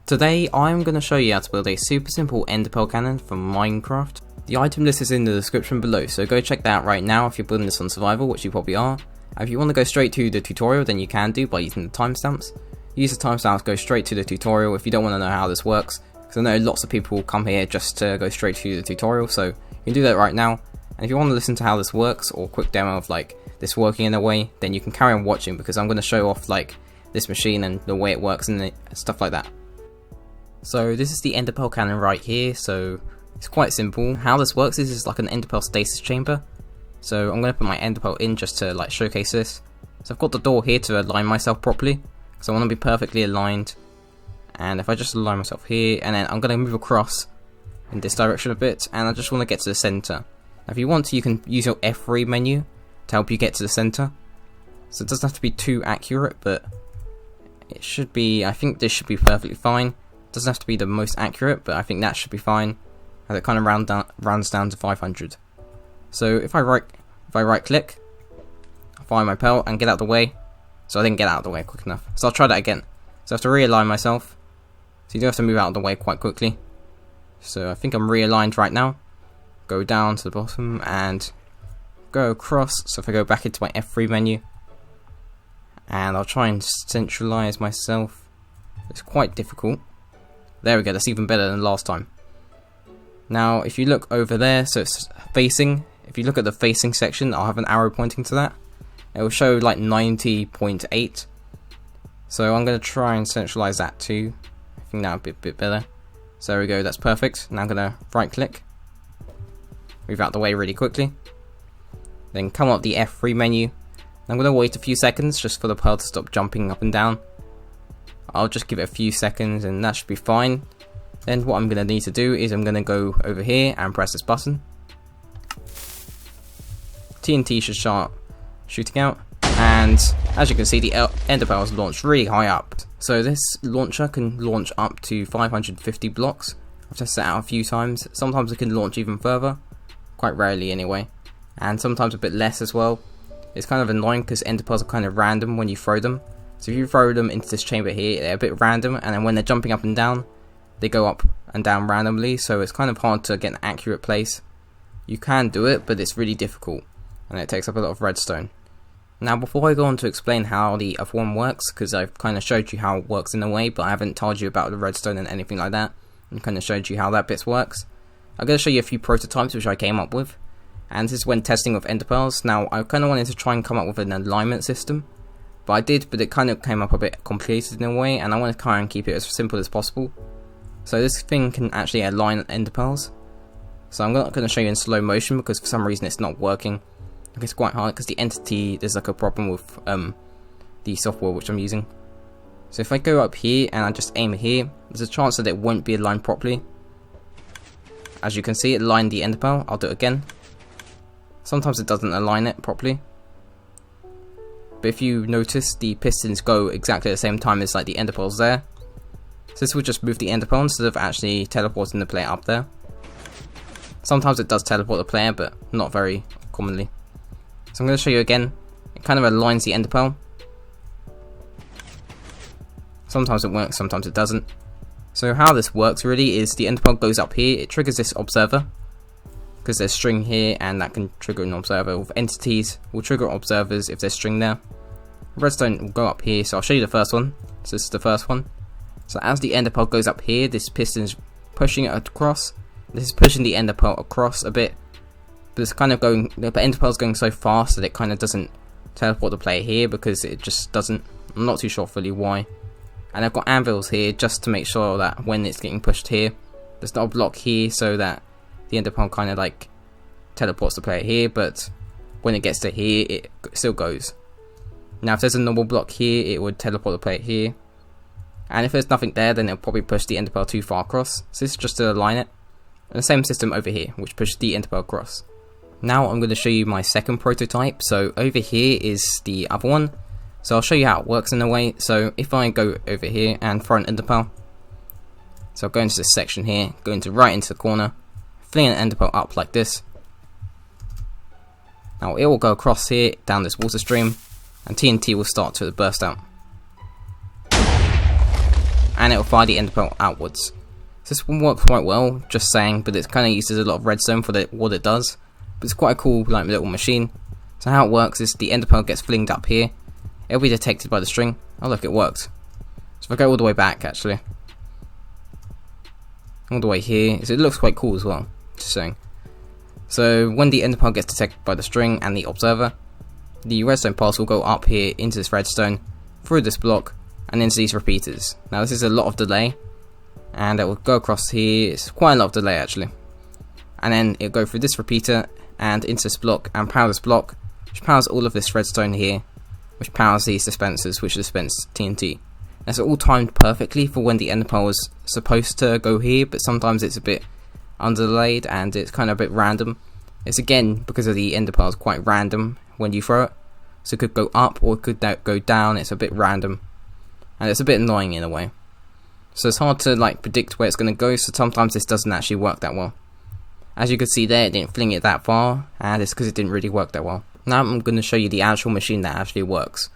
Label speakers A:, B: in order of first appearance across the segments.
A: Today I'm going to show you how to build a super simple ender pearl cannon from Minecraft. The item list is in the description below, so go check that out right now if you're building this on survival, which you probably are. And if you want to go straight to the tutorial, then you can do by using the timestamps. Use the timestamps, go straight to the tutorial if you don't want to know how this works, because I know lots of people come here just to go straight to the tutorial, so you can do that right now. And if you want to listen to how this works, or a quick demo of like this working in a way, then you can carry on watching, because I'm going to show off like this machine and the way it works and stuff like that. So this is the ender pearl cannon right here, so it's quite simple. How this works is like an ender pearl stasis chamber. So I'm going to put my ender pearl in just to like showcase this. So I've got the door here to align myself properly, because I want to be perfectly aligned. And if I just align myself here, and then I'm going to move across in this direction a bit, and I just want to get to the center. Now if you want to, you can use your F3 menu to help you get to the center. So it doesn't have to be too accurate, but it should be, I think this should be perfectly fine. Doesn't have to be the most accurate, but I think that should be fine, as it kind of rounds down to 500. So if I right click, I'll find my pearl and get out of the way. So I didn't get out of the way quick enough, so I'll try that again. So I have to realign myself, so you do have to move out of the way quite quickly. So I think I'm realigned right now. Go down to the bottom and go across. So if I go back into my F3 menu, and I'll try and centralize myself. It's quite difficult. There we go, that's even better than last time. Now if you look over there, so it's facing, if you look at the facing section, I'll have an arrow pointing to that. It will show like 90.8. So I'm going to try and centralize that too. I think that would be a bit better. So there we go, that's perfect. Now I'm going to right click, move out the way really quickly, then come up the F3 menu. I'm going to wait a few seconds just for the pearl to stop jumping up and down. I'll just give it a few seconds and that should be fine. Then what I'm going to need to do is I'm going to go over here and press this button. TNT should start shooting out, and as you can see, the ender pearl is launched really high up. So this launcher can launch up to 550 blocks. I've tested it out a few times. Sometimes it can launch even further, quite rarely anyway, and sometimes a bit less as well. It's kind of annoying because ender pearls are kind of random when you throw them. So if you throw them into this chamber here, they're a bit random, and then when they're jumping up and down, they go up and down randomly, so it's kind of hard to get an accurate place. You can do it, but it's really difficult, and it takes up a lot of redstone. Now before I go on to explain how the other one works, because I've kind of showed you how it works in a way, but I haven't told you about the redstone and anything like that, and kind of showed you how that bit works. I'm going to show you a few prototypes which I came up with, and this is when testing with ender pearls. Now I kind of wanted to try and come up with an alignment system. But I did, but it kind of came up a bit complicated in a way, and I want to try and keep it as simple as possible. So this thing can actually align ender pearls. So I'm not going to show you in slow motion, because for some reason it's not working. It's quite hard, because the entity, there's like a problem with the software which I'm using. So if I go up here and I just aim here, there's a chance that it won't be aligned properly. As you can see, it aligned the ender pearl. I'll do it again. Sometimes it doesn't align it properly. But if you notice, the pistons go exactly at the same time as like the ender pearls there. So this will just move the ender pearl instead of actually teleporting the player up there. Sometimes it does teleport the player, but not very commonly. So I'm going to show you again. It kind of aligns the ender pearl. Sometimes it works, sometimes it doesn't. So how this works really is the ender pearl goes up here, it triggers this observer, because there's string here, and that can trigger an observer. With entities, will trigger observers if there's string there. Redstone will go up here, so I'll show you the first one. So this is the first one. So as the ender pearl goes up here, this piston is pushing it across. This is pushing the ender pearl across a bit, but it's kind of going. The ender pearl is going so fast that it kind of doesn't teleport the player here, because it just doesn't. I'm not too sure fully why. And I've got anvils here just to make sure that when it's getting pushed here, there's not a block here, so that the ender pearl kind of like teleports the player here, but when it gets to here, it still goes. Now if there's a normal block here, it would teleport the player here, and if there's nothing there, then it'll probably push the ender pearl too far across. So this is just to align it. And the same system over here, which pushes the ender pearl across. Now I'm going to show you my second prototype. So over here is the other one. So I'll show you how it works in a way. So if I go over here and throw an ender pearl, so I'll go into this section here, go right into the corner, fling an ender pearl up like this. Now it will go across here, down this water stream, and TNT will start to burst out. and it'll fire the ender pearl outwards. So this one works quite well, just saying, but it kind of uses a lot of redstone for what it does. But it's quite a cool like little machine. So how it works is the ender pearl gets flinged up here. It'll be detected by the string. Oh look, it worked. So if I go all the way back, actually, all the way here, so it looks quite cool as well. Just saying. So when the ender pearl gets detected by the string and the observer, the redstone pulse will go up here into this redstone, through this block, and into these repeaters. Now this is a lot of delay, and it will go across here. It's quite a lot of delay actually, and then it'll go through this repeater and into this block and power this block, which powers all of this redstone here, which powers these dispensers, which dispense TNT. That's all timed perfectly for when the ender pearl is supposed to go here, but sometimes it's a bit underdelayed and it's kind of a bit random. It's again because of the ender pearl is quite random when you throw it, so it could go up or it could go down. It's a bit random, and it's a bit annoying in a way. So it's hard to like predict where it's going to go. So sometimes this doesn't actually work that well. As you can see there, it didn't fling it that far, and it's because it didn't really work that well. Now I'm going to show you the actual machine that actually works.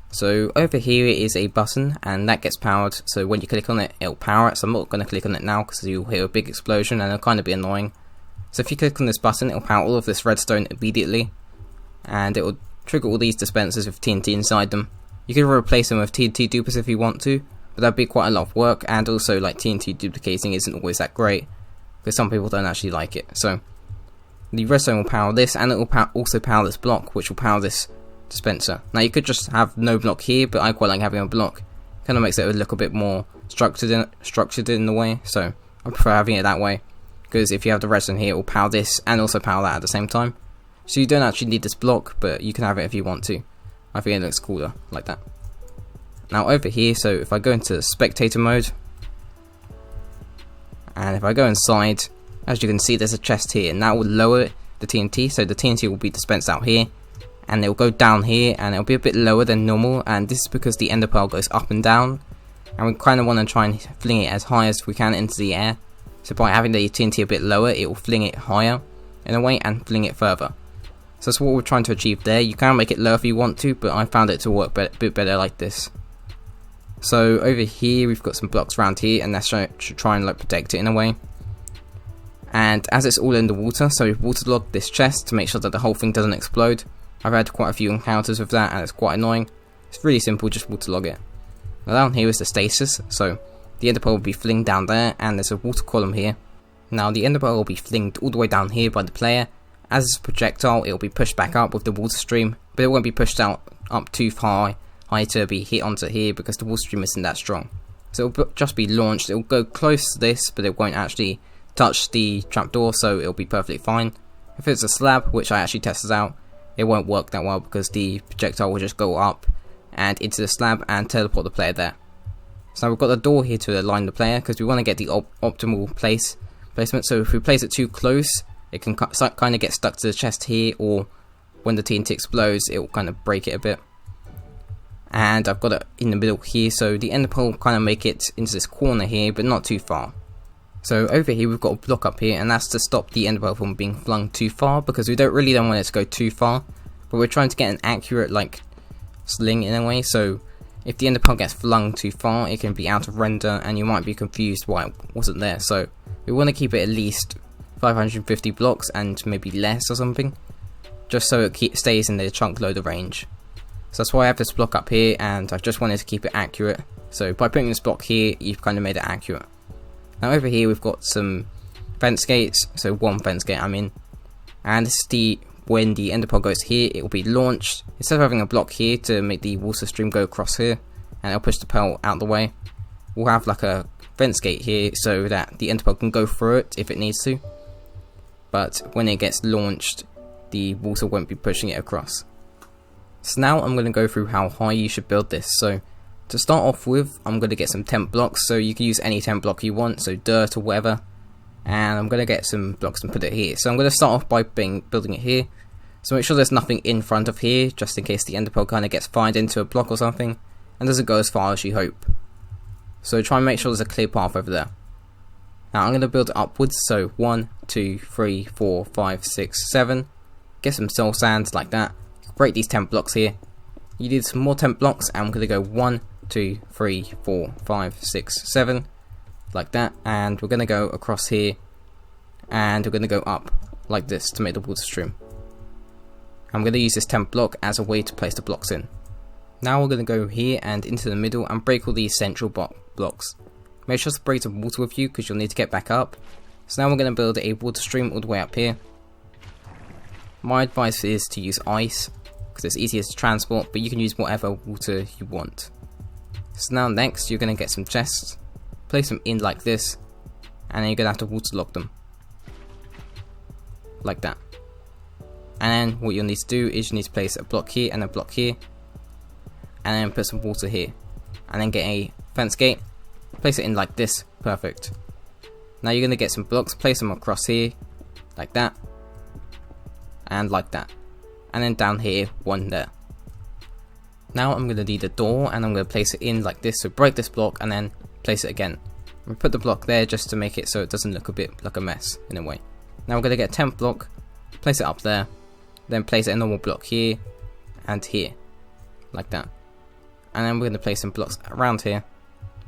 A: So over here is a button, and that gets powered. So when you click on it, it'll power it. So I'm not going to click on it now because you'll hear a big explosion and it'll kind of be annoying. So if you click on this button, it'll power all of this redstone immediately, and it will trigger all these dispensers with TNT inside them. You can replace them with TNT dupers if you want to, but that'd be quite a lot of work, and also like TNT duplicating isn't always that great because some people don't actually like it. So the redstone will power this, and it will also power this block, which will power this dispenser. Now you could just have no block here, but I quite like having a block. Kind of makes it look a bit more structured in the way, so I prefer having it that way, because if you have the redstone here, it will power this and also power that at the same time. So you don't actually need this block, but you can have it if you want to. I think it looks cooler like that. Now over here, so if I go into spectator mode, and if I go inside, as you can see there's a chest here, and that will lower the TNT, so the TNT will be dispensed out here, and it will go down here, and it will be a bit lower than normal, and this is because the ender pearl goes up and down, and we kind of want to try and fling it as high as we can into the air. So by having the TNT a bit lower, it will fling it higher in a way and fling it further. So that's what we're trying to achieve there. You can make it lower if you want to, but I found it to work a bit better like this. So over here we've got some blocks around here, and that should try and like protect it in a way. And as it's all in the water, so we've waterlogged this chest to make sure that the whole thing doesn't explode. I've had quite a few encounters with that, and it's quite annoying. It's really simple, just waterlog it. Now down here is the stasis, so the ender pearl will be flinged down there, and there's a water column here. Now the ender pearl will be flinged all the way down here by the player. As it's a projectile, it will be pushed back up with the water stream, but it won't be pushed out up too high to be hit onto here because the water stream isn't that strong. So it'll just be launched. It'll go close to this, but it won't actually touch the trapdoor, so it'll be perfectly fine. If it's a slab, which I actually tested out, it won't work that well because the projectile will just go up and into the slab and teleport the player there. So we've got the door here to align the player because we want to get the optimal placement. So if we place it too close, it can kind of get stuck to the chest here, or when the TNT explodes, it will kind of break it a bit. And I've got it in the middle here, so the ender pearl will kind of make it into this corner here, but not too far. So over here we've got a block up here, and that's to stop the ender pearl from being flung too far, because we don't want it to go too far, but we're trying to get an accurate like sling in a way. So if the ender pearl gets flung too far, it can be out of render, and you might be confused why it wasn't there. So we want to keep it at least 550 blocks and maybe less or something, just so it stays in the chunk loader range. So that's why I have this block up here, and I just wanted to keep it accurate. So by putting this block here, you've kind of made it accurate. Now over here we've got some fence gates, so one fence gate I mean, and this is when the ender pearl goes here, it will be launched. Instead of having a block here to make the water stream go across here, and it'll push the pearl out the way, we'll have like a fence gate here so that the ender pearl can go through it if it needs to. But when it gets launched, the water won't be pushing it across. So now I'm going to go through how high you should build this. So to start off with, I'm going to get some temp blocks, so you can use any temp block you want, so dirt or whatever. And I'm going to get some blocks and put it here. So I'm going to start off by building it here. So make sure there's nothing in front of here, just in case the ender pearl kind of gets fired into a block or something, and doesn't go as far as you hope. So try and make sure there's a clear path over there. Now I'm going to build it upwards, so 1, 2, 3, 4, 5, 6, 7. Get some soul sands like that. Break these temp blocks here. You need some more temp blocks, and I'm going to go 1, 2, 3, 4, 5, 6, 7, like that, and we're going to go across here, and we're going to go up like this to make the water stream. I'm going to use this temp block as a way to place the blocks in. Now we're going to go here and into the middle and break all these central blocks. Make sure to bring some water with you because you'll need to get back up. So now we're going to build a water stream all the way up here. My advice is to use ice because it's easier to transport, but you can use whatever water you want. So now next you're going to get some chests, place them in like this, and then you're going to have to waterlog them. Like that. And then what you'll need to do is you need to place a block here and a block here, and then put some water here, and then get a fence gate, place it in like this, perfect. Now you're going to get some blocks, place them across here, like that, and like that, and then down here, one there. Now I'm going to need a door, and I'm going to place it in like this, so break this block and then place it again. We put the block there just to make it so it doesn't look a bit like a mess in a way. Now we're going to get a temp block, place it up there, then place a normal block here and here, like that. And then we're going to place some blocks around here.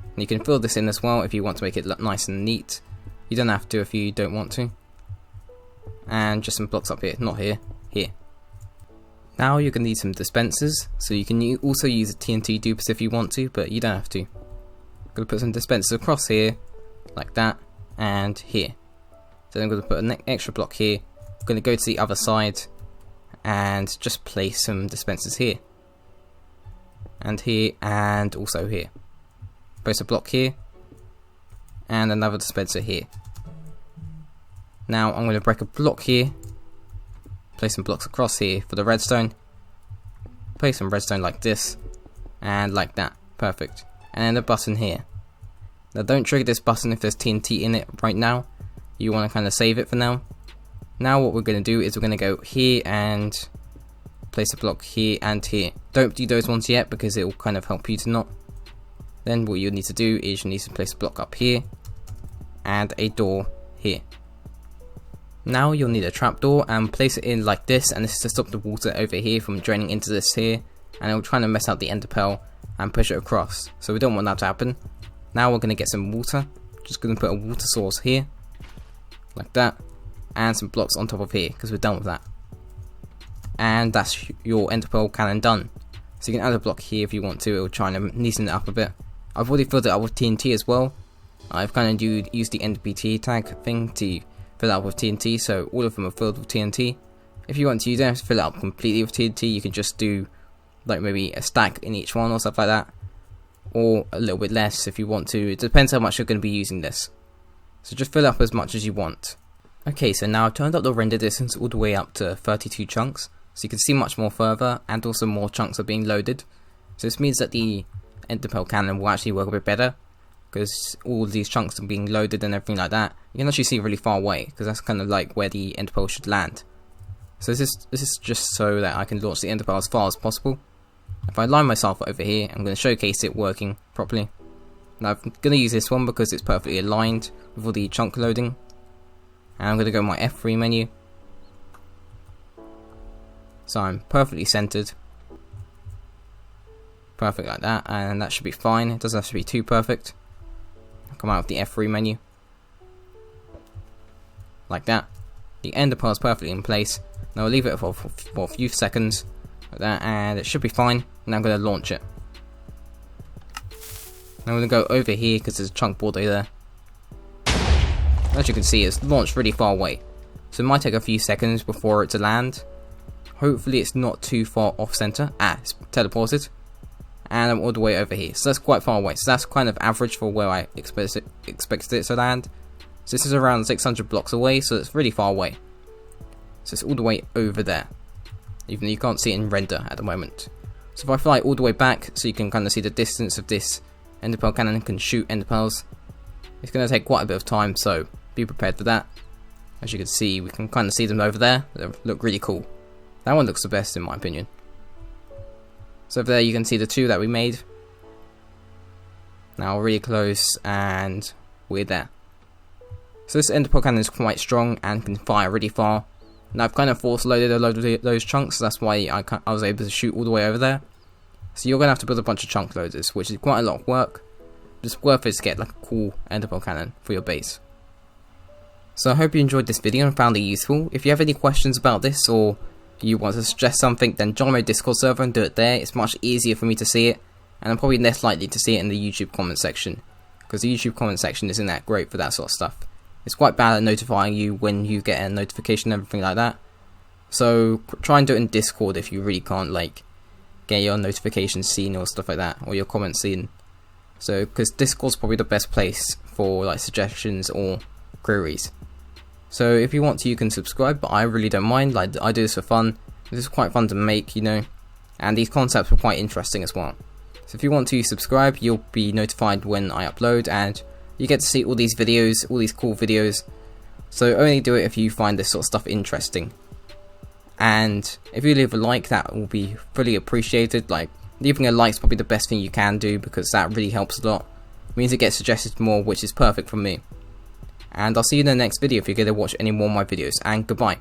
A: And you can fill this in as well if you want to make it look nice and neat. You don't have to if you don't want to. And just some blocks up here, not here, here. Now you're going to need some dispensers, so you can also use a TNT dupes if you want to, but you don't have to. I'm going to put some dispensers across here, like that, and here. So I'm going to put an extra block here. I'm going to go to the other side and just place some dispensers here. And here, and also here. Place a block here, and another dispenser here. Now I'm going to break a block here, place some blocks across here for the redstone, place some redstone like this, and like that, perfect. And then a button here. Now don't trigger this button if there's TNT in it right now, you want to kind of save it for now. Now what we're going to do is we're going to go here and place a block here and here. Don't do those ones yet because it will kind of help you to not. Then what you need to do is you need to place a block up here and a door here. Now you'll need a trapdoor and place it in like this, and this is to stop the water over here from draining into this here, and it will try to mess out the ender pearl and push it across, so we don't want that to happen. Now we're going to get some water, just going to put a water source here, like that, and some blocks on top of here because we're done with that. And that's your ender pearl cannon done. So you can add a block here if you want to, it will try and neaten it up a bit. I've already filled it up with TNT as well. I've kind of used the NPT tag thing to fill it up with TNT, so all of them are filled with TNT. If you want to, you don't have to fill it up completely with TNT, you can just do like maybe a stack in each one or stuff like that. Or a little bit less if you want to, it depends how much you're going to be using this. So just fill up as much as you want. Okay, so now I've turned up the render distance all the way up to 32 chunks, so you can see much more further, and also more chunks are being loaded. So this means that the ender pearl cannon will actually work a bit better, because all of these chunks are being loaded and everything like that. You can actually see really far away, because that's kind of like where the ender pearl should land. So this is just so that I can launch the ender pearl as far as possible. If I line myself over here, I'm going to showcase it working properly. Now I'm going to use this one because it's perfectly aligned with all the chunk loading. And I'm going to go my F3 menu. So I'm perfectly centered. Perfect like that, and that should be fine. It doesn't have to be too perfect. I'll come out of the F3 menu. Like that. The ender pearl is perfectly in place. Now I'll leave it for a few seconds. Like that, and it should be fine. Now I'm going to launch it. Now I'm going to go over here because there's a chunk border there. As you can see, it's launched really far away, so it might take a few seconds before it to land. Hopefully it's not too far off center. It's teleported, and I'm all the way over here, so that's quite far away. So that's kind of average for where I expected it to land. So this is around 600 blocks away, so it's really far away. So it's all the way over there, even though you can't see it in render at the moment. So if I fly all the way back, so you can kind of see the distance of this ender pearl cannon can shoot ender pearls, it's going to take quite a bit of time, so be prepared for that. As you can see, we can kind of see them over there. They look really cool. That one looks the best in my opinion. So over there you can see the two that we made. Now really close, and we're there. So this ender pearl cannon is quite strong and can fire really far. Now I've kind of force loaded a load of those chunks, so that's why I was able to shoot all the way over there. So you're going to have to build a bunch of chunk loaders, which is quite a lot of work. But it's worth it to get like a cool ender pearl cannon for your base. So I hope you enjoyed this video and found it useful. If you have any questions about this, or you want to suggest something, then join my Discord server and do it there. It's much easier for me to see it, and I'm probably less likely to see it in the YouTube comment section, because the YouTube comment section isn't that great for that sort of stuff. It's quite bad at notifying you when you get a notification and everything like that. So try and do it in Discord if you really can't like get your notifications seen or stuff like that, or your comments seen. So because Discord's probably the best place for like suggestions or queries. So if you want to, you can subscribe, but I really don't mind. Like, I do this for fun. This is quite fun to make, you know, and these concepts were quite interesting as well. So if you want to subscribe, you'll be notified when I upload, and you get to see all these videos, all these cool videos. So only do it if you find this sort of stuff interesting. And if you leave a like, that will be fully appreciated. Like, leaving a like is probably the best thing you can do, because that really helps a lot. It means it gets suggested more, which is perfect for me. And I'll see you in the next video if you're going to watch any more of my videos, and goodbye.